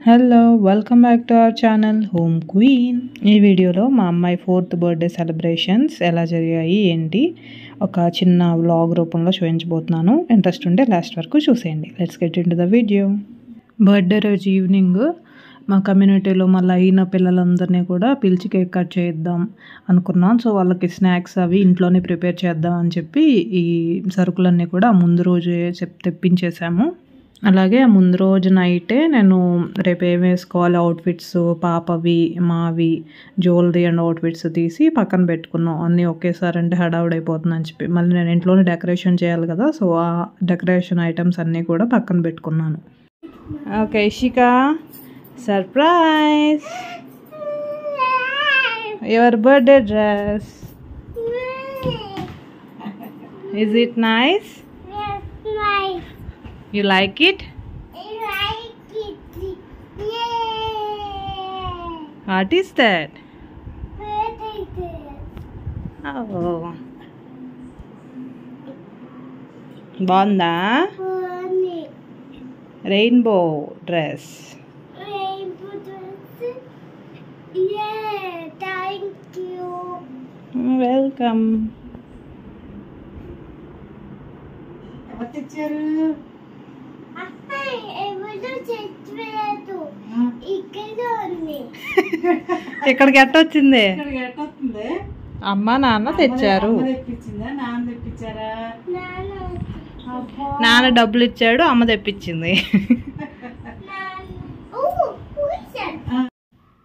Hello welcome back to our channel home queen. ఈ వీడియోలో మా అమ్మాయి 4th బర్త్డే సెలబ్రేషన్స్ ఎలా జరిగాయి ఏంటి ఒక చిన్న వ్లాగ్ రూపంలో చూపించబోతున్నాను. ఇంట్రెస్ట్ ఉంటే లాస్ట్ వరకు చూసేయండి. Let's get in to the video. Birthday రోజు ఈవినింగ్ మా కమ్యూనిటీలో మళ్ళీ అయిన పిల్లలందరినీ కూడా పిలిచి కేక్ కట్ చేద్దాం అనుకున్నాం. సో వాళ్ళకి స్నాక్స్ అవి ఇంట్లోనే ప్రిపేర్ చేద్దాం అని చెప్పి ఈ సరుకులన్నీ కూడా ముందు రోజు తెప్పించేసాము. అలాగే ముందు రోజు నైటే నేను రేపు ఏం వేసుకోవాలి అవుట్ఫిట్స్ పాపవి మావి జ్యువెలరీ అండ్ అవుట్ఫిట్స్ తీసి పక్కన పెట్టుకున్నాం. అన్నీ ఒకేసారి అంటే హడావుడైపోతుంది అని చెప్పి మళ్ళీ నేను ఇంట్లోనే డెకరేషన్ చేయాలి కదా. సో ఆ డెకరేషన్ ఐటమ్స్ అన్నీ కూడా పక్కన పెట్టుకున్నాను. Okay Ishika surprise your birthday dress. Is it nice? You like it? I like it. Yay! What is that? Potato. Oh. Bonda? Bunny. Rainbow dress. Rainbow dress. Yeah, thank you. Welcome. What teacher? ఎవరు చెప్పలేదు ఇక్కడ ఉంది. ఇక్కడికి ఎట్టొచ్చింది? ఇక్కడికి ఎట్టొస్తుంది? అమ్మ నాన్న తెచ్చారు. అమ్మ తెప్పించిందా నాన్న తెప్పించారా? నాన్న డబ్బులు ఇచ్చాడు, అమ్మ తెప్పించింది.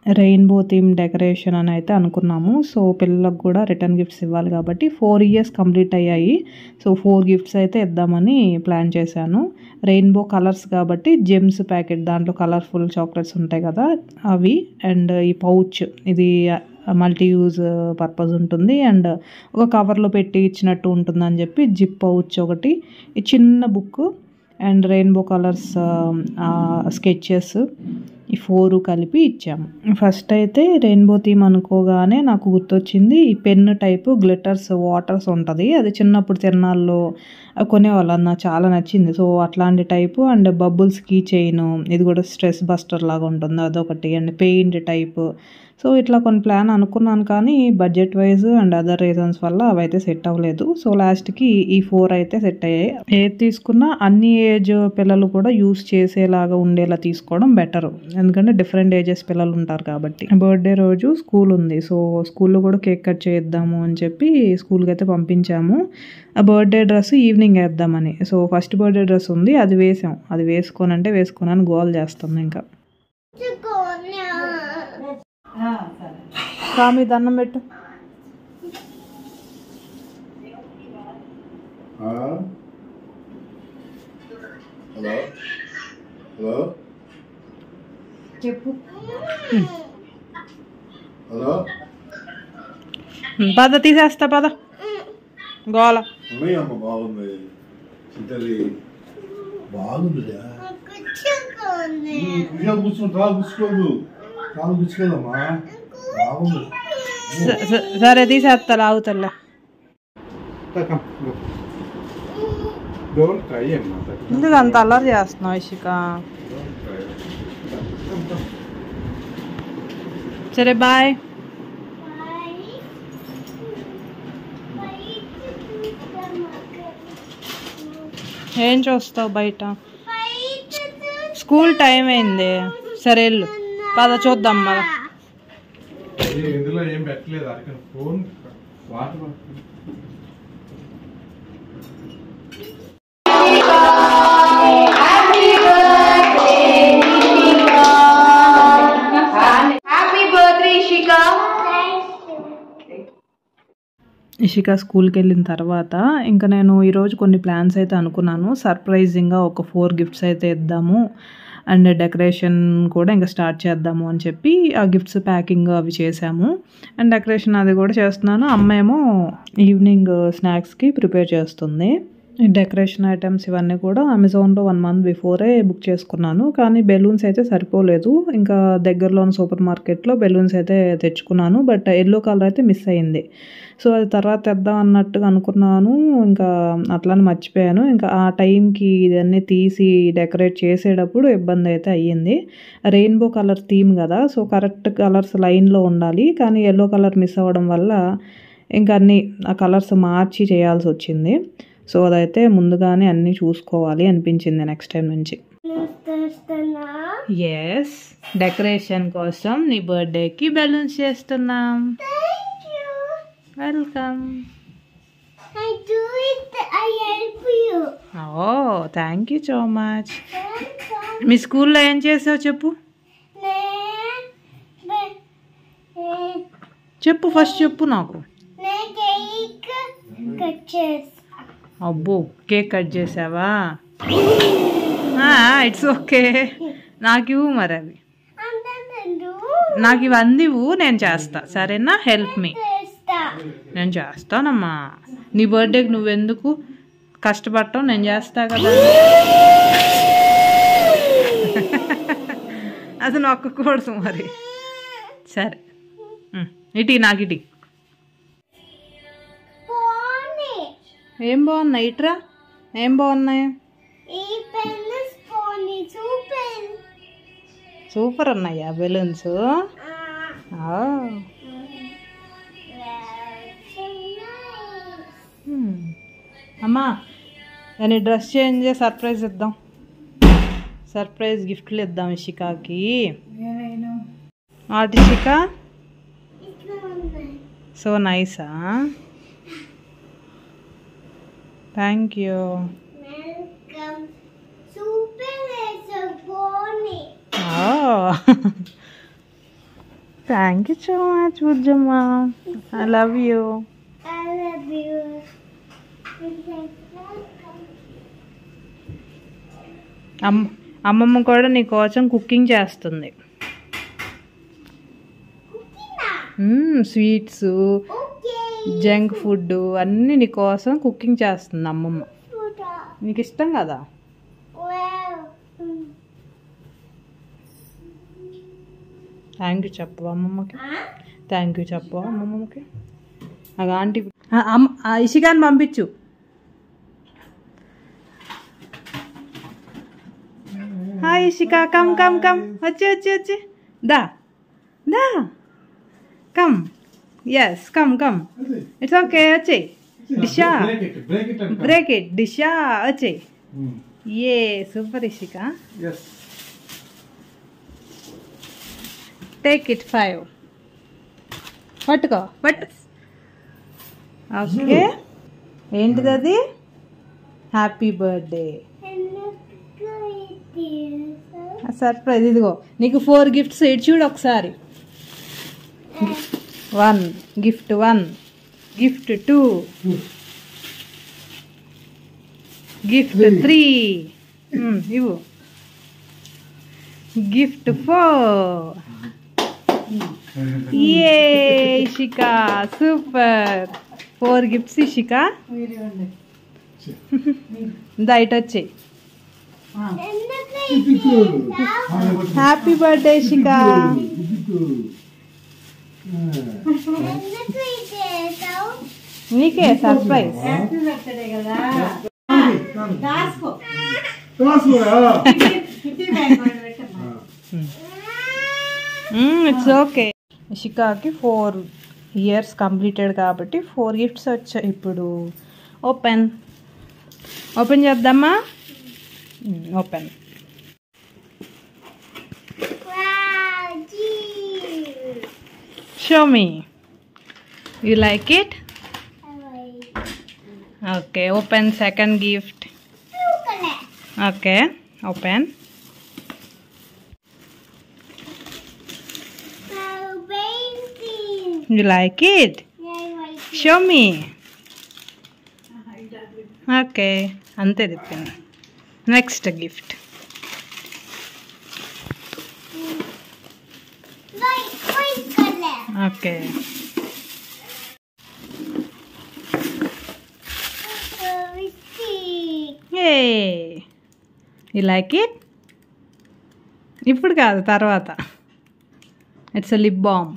రెయిన్బో థీమ్ డెకరేషన్ అని అయితే అనుకున్నాము. సో పిల్లలకు కూడా రిటర్న్ గిఫ్ట్స్ ఇవ్వాలి కాబట్టి 4 years కంప్లీట్ అయ్యాయి. సో 4 gifts అయితే ఇద్దామని ప్లాన్ చేశాను. రెయిన్బో కలర్స్ కాబట్టి జెమ్స్ ప్యాకెట్ దాంట్లో కలర్ఫుల్ చాక్లెట్స్ ఉంటాయి కదా అవి, అండ్ ఈ పౌచ్ ఇది మల్టీ యూజ్ పర్పస్ ఉంటుంది అండ్ ఒక కవర్లో పెట్టి ఇచ్చినట్టు ఉంటుందని చెప్పి జిప్ పౌచ్ ఒకటి, ఈ చిన్న book and rainbow colours sketches ఈ 4 కలిపి ఇచ్చాము. ఫస్ట్ అయితే రెయిన్బో థీమ్ అనుకోగానే నాకు గుర్తొచ్చింది ఈ పెన్ టైపు గ్లిటర్స్ వాటర్స్ ఉంటుంది. అది చిన్నప్పుడు తిరణాల్లో కొనేవాళ్ళు, నాకు చాలా నచ్చింది. సో అట్లాంటి type and bubbles key chain, ఇది కూడా స్ట్రెస్ బస్టర్ లాగా ఉంటుంది అదొకటి, అండ్ పెయింట్ టైపు. సో ఇట్లా కొన్ని ప్లాన్ అనుకున్నాను కానీ budget wise and other reasons వల్ల అవైతే సెట్ అవ్వలేదు. సో లాస్ట్కి ఈ 4 అయితే సెట్ అయ్యాయి. ఏది తీసుకున్నా అన్ని ఏజ్ పిల్లలు కూడా యూస్ చేసేలాగా ఉండేలా తీసుకోవడం బెటర్, ఎందుకంటే డిఫరెంట్ ఏజెస్ పిల్లలు ఉంటారు కాబట్టి. బర్త్డే రోజు స్కూల్ ఉంది, సో స్కూల్లో కూడా కేక్ కట్ చేద్దాము అని చెప్పి స్కూల్కి అయితే పంపించాము. ఆ బర్త్డే డ్రెస్ ఈవినింగ్ వేద్దామని. సో ఫస్ట్ బర్త్డే డ్రెస్ ఉంది, అది వేసాం. అది వేసుకోనంటే వేసుకోనని గోల్ చేస్తుంది. ఇంకా కామి దండం పెట్టు. హలో హలో చెప్పు. హలో పద తీసేస్తా పద గోల. అమ్మ బాగుంది చిత్తరి బాగుందిరా. కూర్చుని కాలు గుచ్చుకోదు, కాలు గుచ్చుకోదమ్మా. బాగుంది. సరే తీసేస్తా లాగుతలే. ఎందుకు అంత అల్లరి చేస్తున్నావు ఇషిక? సరే బాయ్. ఏం చూస్తావు బయట? స్కూల్ టైం అయింది. సరే వెళ్ళు పద చూద్దాం. మళ్ళా ఇందులో ఏం పెట్టలేదు అక్కడ ఫోన్ వాటర్. ఇషిక స్కూల్కి వెళ్ళిన తర్వాత ఇంకా నేను ఈరోజు కొన్ని ప్లాన్స్ అయితే అనుకున్నాను. సర్ప్రైజింగ్గా ఒక 4 gifts అయితే ఇద్దాము అండ్ డెకరేషన్ కూడా ఇంకా స్టార్ట్ చేద్దాము అని చెప్పి ఆ గిఫ్ట్స్ ప్యాకింగ్ అవి చేసాము అండ్ డెకరేషన్ అది కూడా చేస్తున్నాను. అమ్మ ఏమో ఈవినింగ్ స్నాక్స్కి ప్రిపేర్ చేస్తుంది. ఈ డెకరేషన్ ఐటమ్స్ ఇవన్నీ కూడా అమెజాన్లో 1 మంత్ బిఫోరే బుక్ చేసుకున్నాను. కానీ బెలూన్స్ అయితే సరిపోలేదు. ఇంకా దగ్గరలోని సూపర్ మార్కెట్లో బెలూన్స్ అయితే తెచ్చుకున్నాను. బట్ ఎల్లో కలర్ అయితే మిస్ అయింది. సో అది తర్వాత తెద్దాం అన్నట్టుగా అనుకున్నాను. ఇంకా అట్లని మర్చిపోయాను. ఇంకా ఆ టైంకి ఇదన్నీ తీసి డెకరేట్ చేసేటప్పుడు ఇబ్బంది అయితే అయ్యింది. రెయిన్బో కలర్ థీమ్ కదా, సో కరెక్ట్ కలర్స్ లైన్లో ఉండాలి. కానీ ఎల్లో కలర్ మిస్ అవ్వడం వల్ల ఇంకా అన్నీ ఆ కలర్స్ మార్చి చేయాల్సి వచ్చింది. సో అదైతే ముందుగానే అన్నీ చూసుకోవాలి అనిపించింది నెక్స్ట్ టైం నుంచి. ఎస్, డెకరేషన్ కోసం నీ బర్త్డేకి బెలూన్స్ చేస్తున్నాం. Welcome. I do it. I help you. Oh thank you so much. మీ స్కూల్లో ఏం చేసావు చెప్పు. చెప్పు ఫస్ట్ చెప్పు నాకు. కేక్ కట్ చేసి. అబ్బో కేక్ కట్ చేసావా? It's okay. నాకు ఇవ్వు మరి అవి. నాకు ఇవి అందివు, నేను చేస్తా సరేనా? Help me. నేను చేస్తానమ్మా. నీ బర్త్డేకి నువ్వెందుకు కష్టపడటం, నేను చేస్తా కదా. అది నొక్కకూడదు మరి. సరే ఇటీ నాకు ఇటీ. ఏం బాగున్నాయి ఇట్రా? ఏం బాగున్నాయి? సూపర్ ఉన్నాయా బెలూన్స్? అమ్మా దాన్ని డ్రెస్ చేంజ్ చేసి సర్ప్రైజ్ ఇద్దాం. సర్ప్రైజ్ గిఫ్ట్లు ఇద్దాం ఇషికాకి. వాట్ ఇషిక? సో నైసా? Thank you. Thank you so much బుజ్జమ్మ. I love you. అమ్మమ్మ కూడా నీ కోసం కుకింగ్ చేస్తుంది. స్వీట్స్, జంక్ ఫుడ్ అన్నీ నీ కోసం కుకింగ్ చేస్తుంది అమ్మమ్మ. నీకు ఇష్టం కదా? థ్యాంక్ యూ చెప్పవా అమ్మమ్మకి? థ్యాంక్ యూ చెప్పవా అమ్మమ్మకి? అది ఆంటీ. ఇషికాని పంపించు. Hi Ishika, come come come. వచ్చి వచ్చి వచ్చి దా దా come. Yes come come. It's okay. వచ్చేయి. Disha break it. డిషా వచ్చేయి. ఏ సూపర్ ఇషికా. Take it 5. పట్టుకో పట్టు. ఓకే. ఏంటిది అది? Happy birthday surprise. ఇదిగో నీకు 4 గిఫ్ట్స్. ఇటు చూడు ఒకసారి. 1 గిఫ్ట్, 1 గిఫ్ట్, 2 గిఫ్ట్, 3 ఇవ్వు. గిఫ్ట్ 4. ఏ ఇషికా సూపర్. 4 గిఫ్ట్స్ ఇషికా. దా ఇటు వచ్చేయి. Happy birthday Ishika. నీకే సర్ప్రైజ్. It's okay. ఇషికాకి 4 years కంప్లీటెడ్ కాబట్టి 4 గిఫ్ట్స్ వచ్చాయి. ఇప్పుడు ఓపెన్ చేద్దామా? Open. Show me. You like it? Okay. Open second gift. Okay open. You like it? Show me. Okay. అంతే తిప్పింది. Next gift. Okay. You like it? ఇప్పుడు కాదు, తర్వాత. It's a lip balm.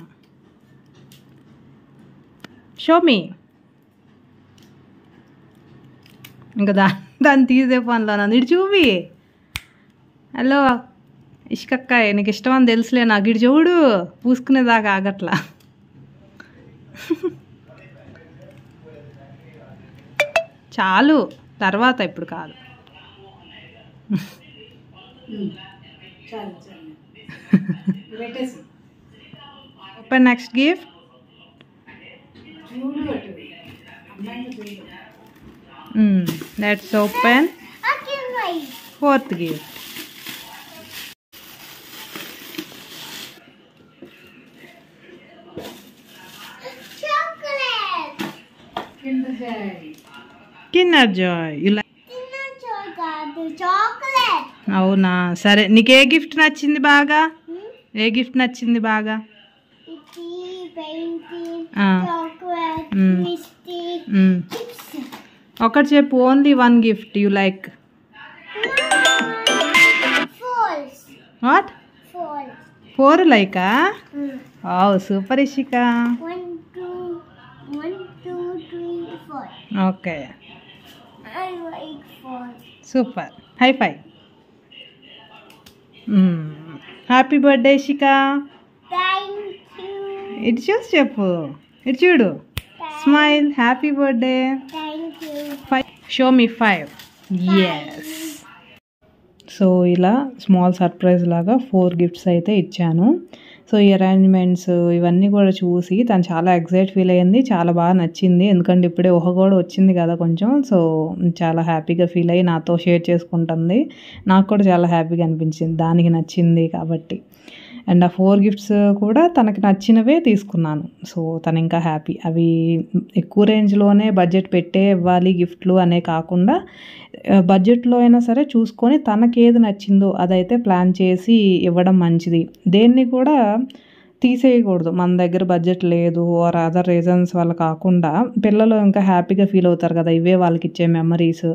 Show me. ఇంకా దాన్ని తీసే పనిలో నన్ను ఇటు చూపి. హలో ఇష్కక్కాయ, నీకు ఇష్టమని తెలుసులే నాకు. ఇటు చూడు, పూసుకునేదాకా ఆగట్లా. చాలు, తర్వాత, ఇప్పుడు కాదు. చాలు చాలు పెట్టేసి ఓపెన్ నెక్స్ట్ గిఫ్ట్. చూడు అటు అమ్మాయిని చూడు. Let's open Okay, right. Fourth gift. Chocolate. Kinder Joy. Kinder Joy. You like? Dinner chocolate. Chocolate. అవునా, సరే. నీకు ఏ గిఫ్ట్ నచ్చింది బాగా? ఏ గిఫ్ట్ నచ్చింది బాగా? Itty, painting, Ah. chocolate, Mm. lipstick, Mm. chips. ఒకటి చెప్పు. Only one gift you like. Falls. What? Falls. 4 లైకా? Mm. Super Ishika. 1, 2, 3, 4. Okay, I like falls. Super. High five. Happy birthday Ishika. Thank you. ఇటు చూసి చెప్పు. ఇటు చూడు. Smile. Happy birthday. Thank you. 5. Show me 5. Yes. So ఇలా small surprise లాగా 4 gifts అయితే ఇచ్చాను. సో ఈ అరేంజ్మెంట్స్ ఇవన్నీ కూడా చూసి తను చాలా ఎక్సైట్ ఫీల్ అయ్యింది. చాలా బాగా నచ్చింది. ఎందుకంటే ఇప్పుడే ఊహ కూడా వచ్చింది కదా కొంచెం. సో చాలా హ్యాపీగా ఫీల్ అయ్యి నాతో షేర్ చేసుకుంటుంది. నాకు కూడా చాలా హ్యాపీగా అనిపించింది, దానికి నచ్చింది కాబట్టి. అండ్ ఆ 4 గిఫ్ట్స్ కూడా తనకి నచ్చినవే తీసుకున్నాను. సో తను ఇంకా హ్యాపీ. అవి ఎక్కువ రేంజ్లోనే బడ్జెట్ పెట్టే ఇవ్వాలి గిఫ్ట్లు అనే కాకుండా బడ్జెట్లో అయినా సరే చూసుకొని తనకి ఏది నచ్చిందో అదైతే ప్లాన్ చేసి ఇవ్వడం మంచిది. దేన్ని కూడా తీసేయకూడదు. మన దగ్గర బడ్జెట్ లేదు ఆర్ అదర్ రీజన్స్ వల్ల కాకుండా పిల్లలు ఇంకా హ్యాపీగా ఫీల్ అవుతారు కదా, ఇవే వాళ్ళకి ఇచ్చే మెమరీస్.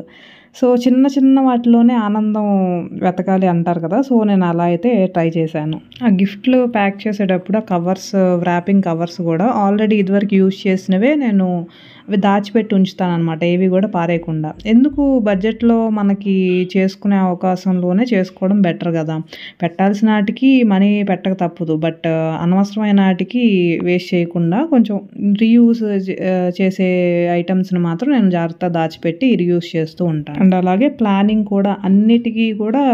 సో చిన్న చిన్న వాటిలోనే ఆనందం వెతకాలి అంటారు కదా. సో నేను అలా అయితే ట్రై చేశాను. ఆ గిఫ్ట్లు ప్యాక్ చేసేటప్పుడు ఆ కవర్స్, వ్రాపింగ్ కవర్స్ కూడా ఆల్రెడీ ఇదివరకు యూజ్ చేసినవే నేను అవి దాచిపెట్టి ఉంచుతాను అనమాట, ఏవి కూడా పారేయకుండా. ఎందుకు, బడ్జెట్లో మనకి చేసుకునే అవకాశంలోనే చేసుకోవడం బెటర్ కదా. పెట్టాల్సిన వాటికి మనీ పెట్టక తప్పదు, బట్ అనవసరమైన వాటికి వేస్ట్ చేయకుండా కొంచెం రీయూజ్ చేసే ఐటమ్స్ని మాత్రం నేను జాగ్రత్తగా దాచిపెట్టి రీయూజ్ చేస్తూ ఉంటాను. అండ్ అలాగే ప్లానింగ్ కూడా, అన్నిటికీ కూడా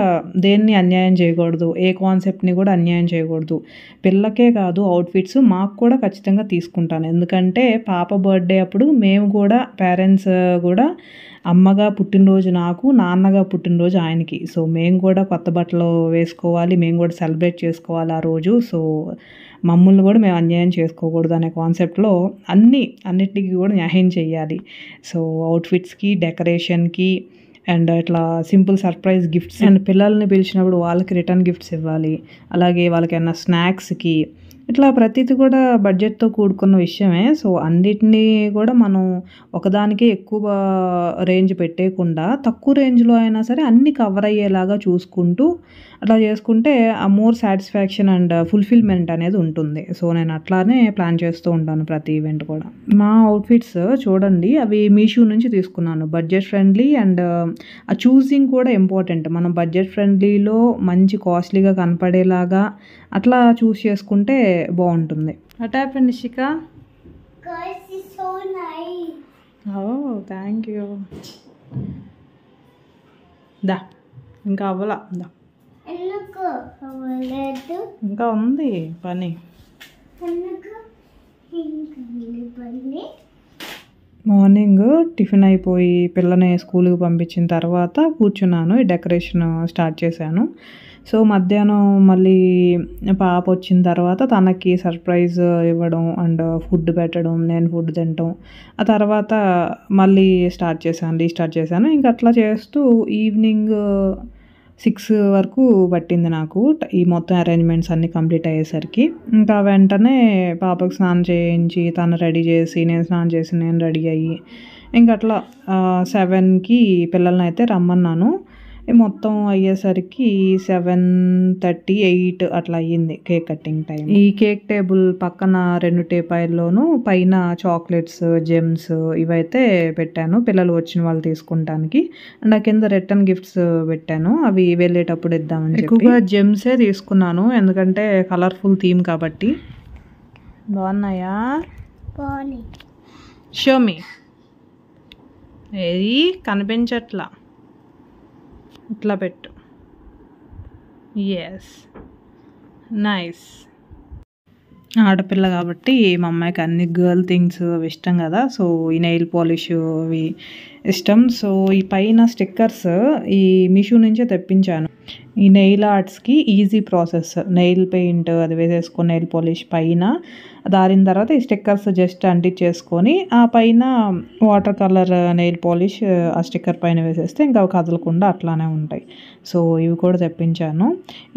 దేన్ని అన్యాయం చేయకూడదు, ఏ కాన్సెప్ట్ని కూడా అన్యాయం చేయకూడదు. పిల్లకే కాదు, అవుట్ఫిట్స్ మాకు కూడా ఖచ్చితంగా తీసుకుంటాను. ఎందుకంటే పాప బర్త్డే అప్పుడు మేము కూడా పేరెంట్స్ కూడా అమ్మగా పుట్టినరోజు నాకు, నాన్నగా పుట్టినరోజు ఆయనకి. సో మేము కూడా కొత్త బట్టలు వేసుకోవాలి, మేము కూడా సెలబ్రేట్ చేసుకోవాలి ఆ రోజు. సో మమ్మల్ని కూడా మేము అన్యాయం చేసుకోకూడదు అనే కాన్సెప్ట్లో అన్నిటికీ కూడా న్యాయం చేయాలి. సో అవుట్ఫిట్స్కి, డెకరేషన్కి అండ్ ఇట్లా సింపుల్ సర్ప్రైజ్ గిఫ్ట్స్, అండ్ పిల్లల్ని పిలిచినప్పుడు వాళ్ళకి రిటర్న్ గిఫ్ట్స్ ఇవ్వాలి. అలాగే వాళ్ళకి ఏమన్నా స్నాక్స్కి, ఇట్లా ప్రతిదీ కూడా బడ్జెట్తో కూడుకున్న విషయమే. సో అన్నిటినీ కూడా మనం ఒకదానికే ఎక్కువ రేంజ్ పెట్టేయకుండా తక్కువ రేంజ్లో అయినా సరే అన్నీ కవర్ అయ్యేలాగా చూసుకుంటూ అట్లా చేసుకుంటే ఆ మోర్ సాటిస్ఫాక్షన్ అండ్ ఫుల్ఫిల్మెంట్ అనేది ఉంటుంది. సో నేను అట్లానే ప్లాన్ చేస్తూ ఉంటాను ప్రతి ఈవెంట్ కూడా. మా అవుట్ఫిట్స్ చూడండి, అవి మీషో నుంచి తీసుకున్నాను. బడ్జెట్ ఫ్రెండ్లీ అండ్ ఆ చూసింగ్ కూడా ఇంపార్టెంట్. మనం బడ్జెట్ ఫ్రెండ్లీలో మంచి కాస్ట్లీగా కనపడేలాగా అట్లా చూస్ చేసుకుంటే బాగుంటుంది. అట్ హ్యాపెన్ నిషిక. Guys, it's so nice. Thank you. దా ఇంకా అవ్వలా, దా ఎందుకు అవ్వలేదు? ఇంకా ఉంది పని. ఎందుకు ఇంకా పని? మార్నింగ్ టిఫిన్ అయిపోయి పిల్లని స్కూల్కి పంపించిన తర్వాత కూర్చున్నాను, ఈ డెకరేషన్ స్టార్ట్ చేశాను. సో మధ్యాహ్నం మళ్ళీ పాప వచ్చిన తర్వాత తనకి సర్ప్రైజ్ ఇవ్వడం అండ్ ఫుడ్ పెట్టడం, నేను ఫుడ్ తినటం, ఆ తర్వాత మళ్ళీ రీస్టార్ట్ చేశాను. ఇంకా అట్లా చేస్తూ ఈవినింగ్ 6 వరకు పట్టింది నాకు ఈ మొత్తం అరేంజ్మెంట్స్ అన్నీ కంప్లీట్ అయ్యేసరికి. ఇంకా వెంటనే పాపకు స్నానం చేయించి తను రెడీ చేసి, నేను స్నానం చేసి నేను రెడీ అయ్యి ఇంకా అట్లా 7కి పిల్లల్ని అయితే రమ్మన్నాను. మొత్తం అయ్యేసరికి 7:38 అట్లా అయ్యింది కేక్ కటింగ్ టైం. ఈ కేక్ టేబుల్ పక్కన 2 టీపాయిల్లోనూ పైన చాక్లెట్స్, జెమ్స్ ఇవైతే పెట్టాను పిల్లలు వచ్చిన వాళ్ళు తీసుకుంటానికి. అండ్ ఆ కింద రిటర్న్ గిఫ్ట్స్ పెట్టాను, అవి వెళ్ళేటప్పుడు ఇద్దామని చెప్పి. ఎక్కువగా జెమ్సే తీసుకున్నాను ఎందుకంటే కలర్ఫుల్ థీమ్ కాబట్టి. బాగున్నాయా? Bonnie. షోమి ఏది కనిపించట్లా, ఇట్లా పెట్టు. Yes, nice. ఆడపిల్ల కాబట్టి మా అమ్మాయికి అన్ని గర్ల్ థింగ్స్ అవి ఇష్టం కదా, సో ఈ నెయిల్ పాలిష్ అవి ఇష్టం. సో ఈ పైన స్టిక్కర్స్ ఈ మీషో నుంచే తెప్పించాను. ఈ నెయిల్ ఆర్ట్స్కి ఈజీ ప్రాసెస్, నెయిల్ పెయింట్ అది వేసేసుకొని నెయిల్ పాలిష్ పైన దారిన తర్వాత ఈ స్టిక్కర్స్ జస్ట్ అంటించేసుకొని ఆ పైన వాటర్ కలర్ నెయిల్ పాలిష్ ఆ స్టిక్కర్ పైన వేసేస్తే ఇంకా అవి కదలకుండా అట్లానే ఉంటాయి. సో ఇవి కూడా తెప్పించాను.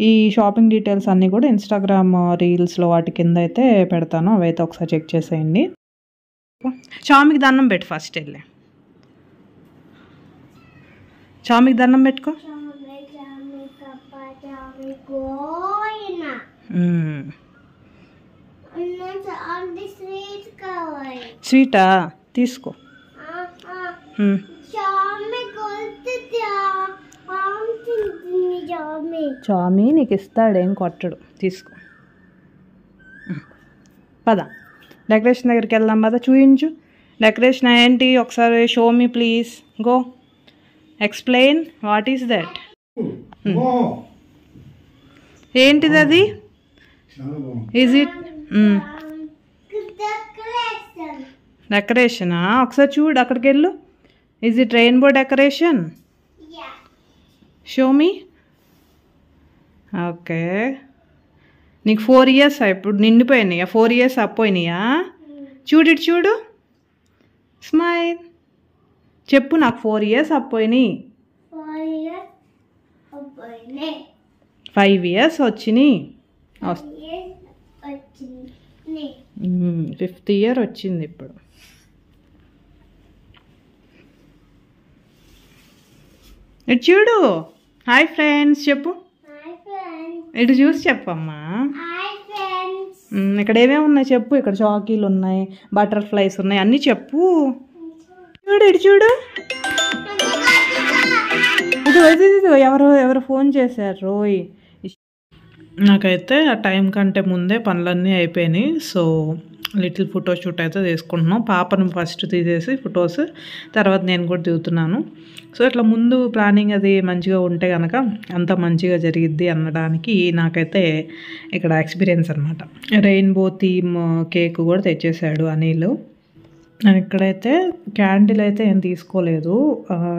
ఈ షాపింగ్ డీటెయిల్స్ అన్నీ కూడా ఇన్స్టాగ్రామ్ రీల్స్లో వాటి కింద అయితే పెడతాను, అవైతే ఒకసారి చెక్ చేసేయండి. చామికి దండం పెట్టు, ఫస్ట్ వెళ్ళి చామికి దండం పెట్టుకో. స్వీటా తీసుకో. చామీ నీకు ఇస్తాడేం కొట్టడు, తీసుకో. పద డెకరేషన్ దగ్గరికి వెళ్దాం పద. చూయించు డెకరేషన్ ఏంటి ఒకసారి, show me please, go explain what is that. ఏంటిది అది? ఈజ్ ఇట్ డెకరేషనా? ఒకసారి చూడు, అక్కడికి వెళ్ళు. Is it rainbow decoration? Show me. Okay, నీకు 4 years ఇప్పుడు నిండిపోయినాయా? 4 years అప్పోయినాయా? చూడు ఇటు చూడు, స్మైల్ చెప్పు. నాకు 4 years అప్పోయినాయి. 5 years వచ్చినాయి. 5th year వచ్చింది ఇప్పుడు. ఇటు చూడు, హాయ్ ఫ్రెండ్స్ చెప్పు. ఇటు చూసి చెప్పమ్మా. ఇక్కడ ఏమేమి ఉన్నాయి చెప్పు. ఇక్కడ చాకీలు ఉన్నాయి, బటర్ఫ్లైస్ ఉన్నాయి, అన్నీ చెప్పు. చూడు ఇటు చూడు. ఇది ఎవరు ఫోన్ చేశారు రోయ్. నాకైతే ఆ టైం కంటే ముందే పనులన్నీ అయిపోయినాయి. సో లిటిల్ ఫోటోషూట్ అయితే తీసుకుంటున్నాం. పాపను ఫస్ట్ తీసేసి ఫొటోస్, తర్వాత నేను కూడా దిగుతున్నాను. సో ఇట్లా ముందు ప్లానింగ్ అది మంచిగా ఉంటే కనుక అంత మంచిగా జరిగిద్ది అనడానికి నాకైతే ఇక్కడ ఎక్స్పీరియన్స్ అనమాట. రెయిన్బో థీమ్ కేక్ కూడా తెచ్చేసాడు అనిల్. నేను ఇక్కడైతే క్యాండిల్ అయితే ఏం తీసుకోలేదు,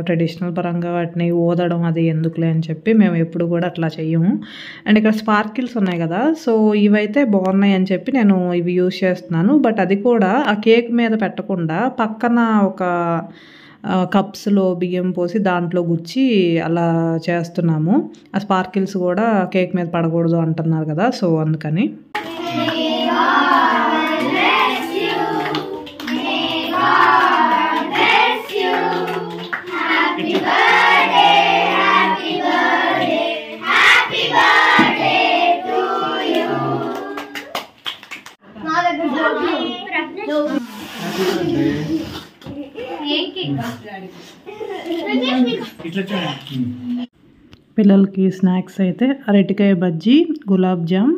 ట్రెడిషనల్ పరంగా వాటిని ఓదడం అది ఎందుకులే అని చెప్పి మేము ఎప్పుడు కూడా అట్లా చెయ్యము. అండ్ ఇక్కడ స్పార్కిల్స్ ఉన్నాయి కదా, సో ఇవైతే బాగున్నాయి అని చెప్పి నేను ఇవి యూజ్ చేస్తున్నాను. బట్ అది కూడా ఆ కేక్ మీద పెట్టకుండా పక్కన ఒక కప్స్లో బియ్యం పోసి దాంట్లో గుచ్చి అలా చేస్తున్నాము. ఆ స్పార్కిల్స్ కూడా కేక్ మీద పడకూడదు అంటున్నారు కదా, సో అందుకని. పిల్లలకి స్నాక్స్ అయితే అరటికాయ bajji, gulab jam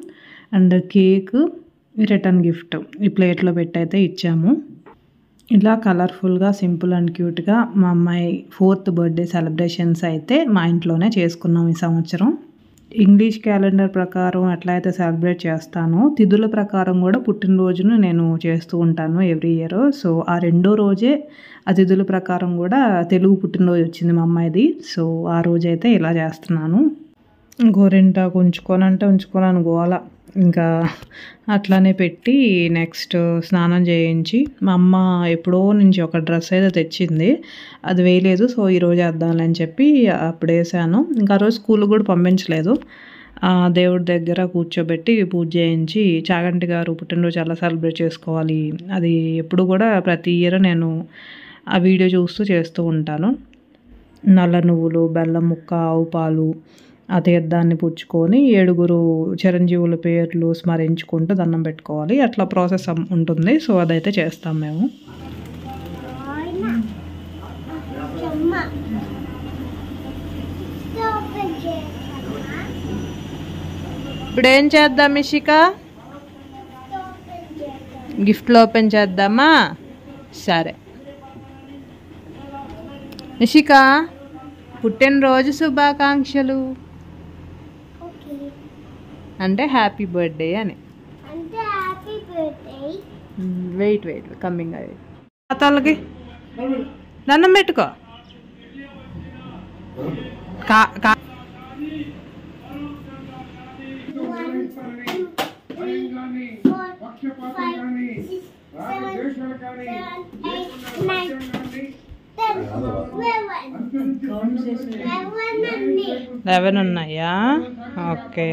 and cake, return gift ఈ ప్లేట్లో పెట్టి అయితే ఇచ్చాము. ఇలా కలర్ఫుల్గా సింపుల్ అండ్ క్యూట్గా మా అమ్మాయి 4th బర్త్డే సెలబ్రేషన్స్ అయితే మా ఇంట్లోనే చేసుకున్నాం ఈ సంవత్సరం. ఇంగ్లీష్ క్యాలెండర్ ప్రకారం ఎట్లా అయితే సెలబ్రేట్ చేస్తానో తిథుల ప్రకారం కూడా పుట్టినరోజును నేను చేస్తూ ఉంటాను ఎవ్రీ ఇయర్. సో ఆ 2వ రోజే ఆ తిథుల ప్రకారం కూడా తెలుగు పుట్టినరోజు వచ్చింది మా అమ్మాయిది. సో ఆ రోజైతే ఇలా చేస్తున్నాను. గోరింటాకు ఉంచుకోనని గోల, ఇంకా అట్లానే పెట్టి నెక్స్ట్ స్నానం చేయించి మా అమ్మ ఎప్పుడో నుంచి ఒక డ్రెస్ అయితే తెచ్చింది, అది వేయలేదు. సో ఈరోజు వేద్దాంలే అని చెప్పి అప్పుడు వేసాను. ఇంకా ఆ రోజు స్కూల్ కూడా పంపించలేదు, దేవుడి దగ్గర కూర్చోబెట్టి పూజ చేయించి చాగంటి గారు పుట్టినరోజు ఎలా సెలబ్రేట్ చేసుకోవాలి అది ఎప్పుడు కూడా ప్రతి ఇయర్ నేను ఆ వీడియో చూస్తూ చేస్తూ ఉంటాను. నల్ల నువ్వులు, బెల్లం ముక్క, ఆవు పాలు, ఆ తీర్థాన్ని పుచ్చుకొని 7 చిరంజీవుల పేర్లు స్మరించుకుంటూ దండం పెట్టుకోవాలి. అట్లా ప్రాసెస్ ఉంటుంది. సో అదైతే చేస్తాం మేము. ఇప్పుడు ఏం చేద్దాం ఇషిక? గిఫ్ట్లు ఓపెన్ చేద్దామా? సరే ఇషిక, పుట్టినరోజు శుభాకాంక్షలు అంటే హ్యాపీ బర్త్డే అని. వెయిట్ కమ్మింగ్ అయ్యి తాతలకి దండం పెట్టుకో. లెవెన్ ఉన్నాయా? ఓకే.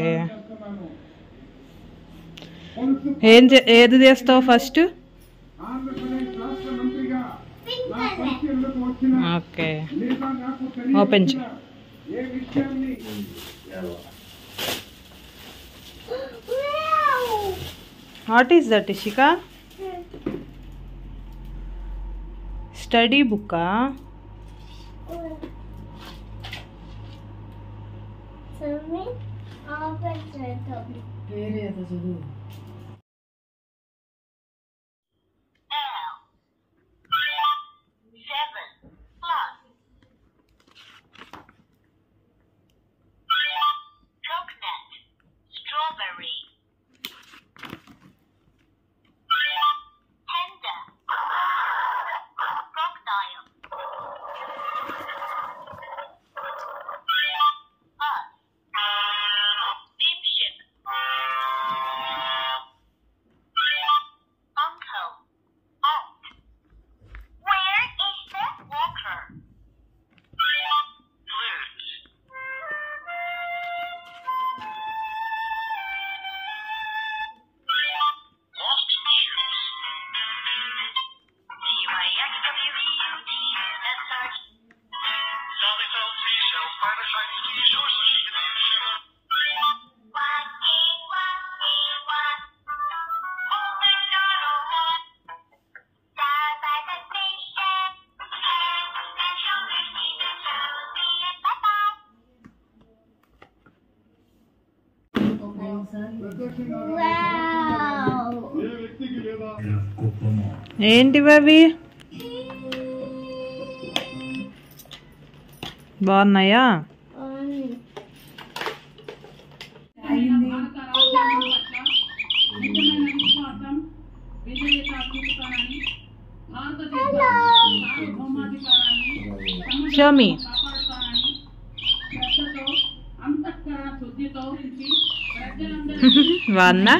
ఏది చేస్తావు ఫస్ట్? ఓకే, ఓపెన్ చేయి. What is that Ishika? Study బుక్కా? వేరే ఏదో చదువు. ఏంటివి అవి? బాగున్నాయా? Show me. బాగుందా?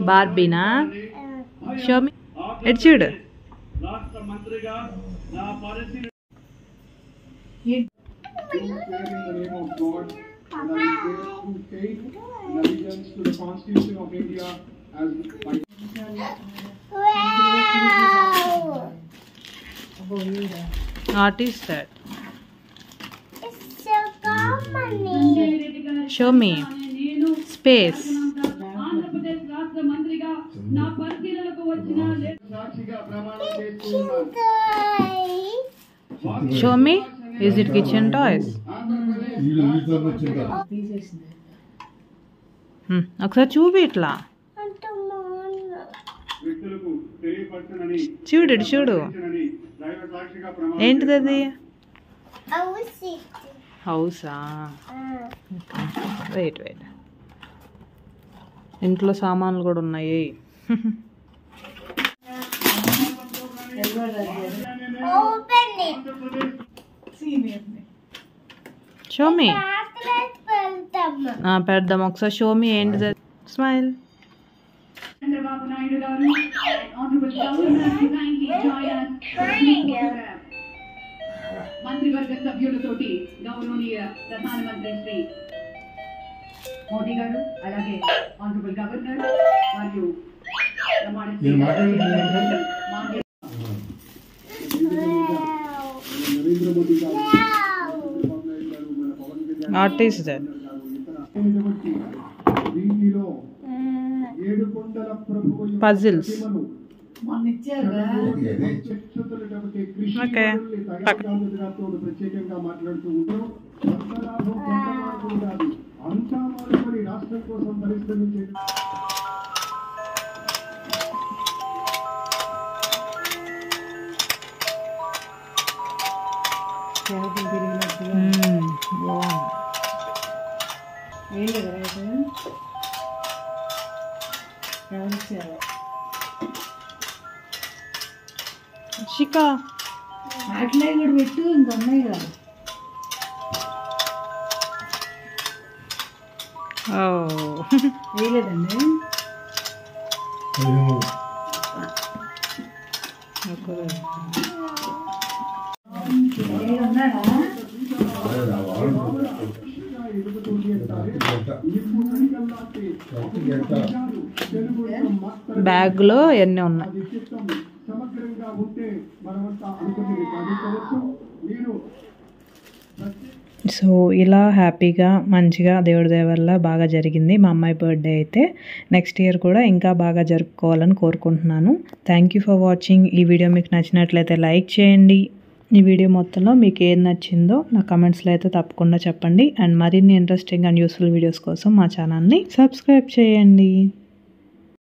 బార్బీనా? Show me. ఎటు చూడు. What is that? It's so common. Show me. Space. Show me. Is it kitchen toys? ఒకసారి చూపి ఇట్లా. చూడు ఇటు చూడు. ఏంటిది అది? హౌసా? వెయిట్ ఇంట్లో సామాన్లు కూడా ఉన్నాయి. Show me. పెడదాం ఒకసారి. షో మీ. ఏంటిది? స్మైల్. చంద్రబాబు నాయుడు గారు మంత్రివర్గ సభ్యులతోటి గౌరవనీయ ప్రధానమంత్రి శ్రీ మోదీ గారు అలాగే ఆనరబుల్ గవర్నర్ మరియు నేను మాట్లాడేది వాట్ ఈస్ దట్? పజిల్స్. మొన్న ఇచ్చారు ఓకే. ప్రత్యేకంగా మాట్లాడుతూ ఉంటారు. అంతా రాష్ట్రం కోసం పరిశ్రమించే షికా అట్లే కూడా పెట్టు ఇంక ఉన్నాయి కదా. వేయలేదండి. ఉన్నాడా? బ్యాగ్లో ఎన్ని ఉన్నాయి? సమగ్రంగా ఉంటే మనమంతా అనుకునేది సాధించవచ్చు. మీరు సో ఇలా హ్యాపీగా మంచిగా దేవుడి దయ వల్ల బాగా జరిగింది మా అమ్మాయి బర్త్డే అయితే. నెక్స్ట్ ఇయర్ కూడా ఇంకా బాగా జరుపుకోవాలని కోరుకుంటున్నాను. Thank you for watching. ఈ వీడియో మీకు నచ్చినట్లయితే లైక్ చేయండి. ఈ వీడియో మొత్తంలో మీకు ఏది నచ్చిందో నా కమెంట్స్లో అయితే తప్పకుండా చెప్పండి. అండ్ మరిన్ని ఇంట్రెస్టింగ్ అండ్ యూస్ఫుల్ వీడియోస్ కోసం మా ఛానల్ని సబ్స్క్రైబ్ చేయండి.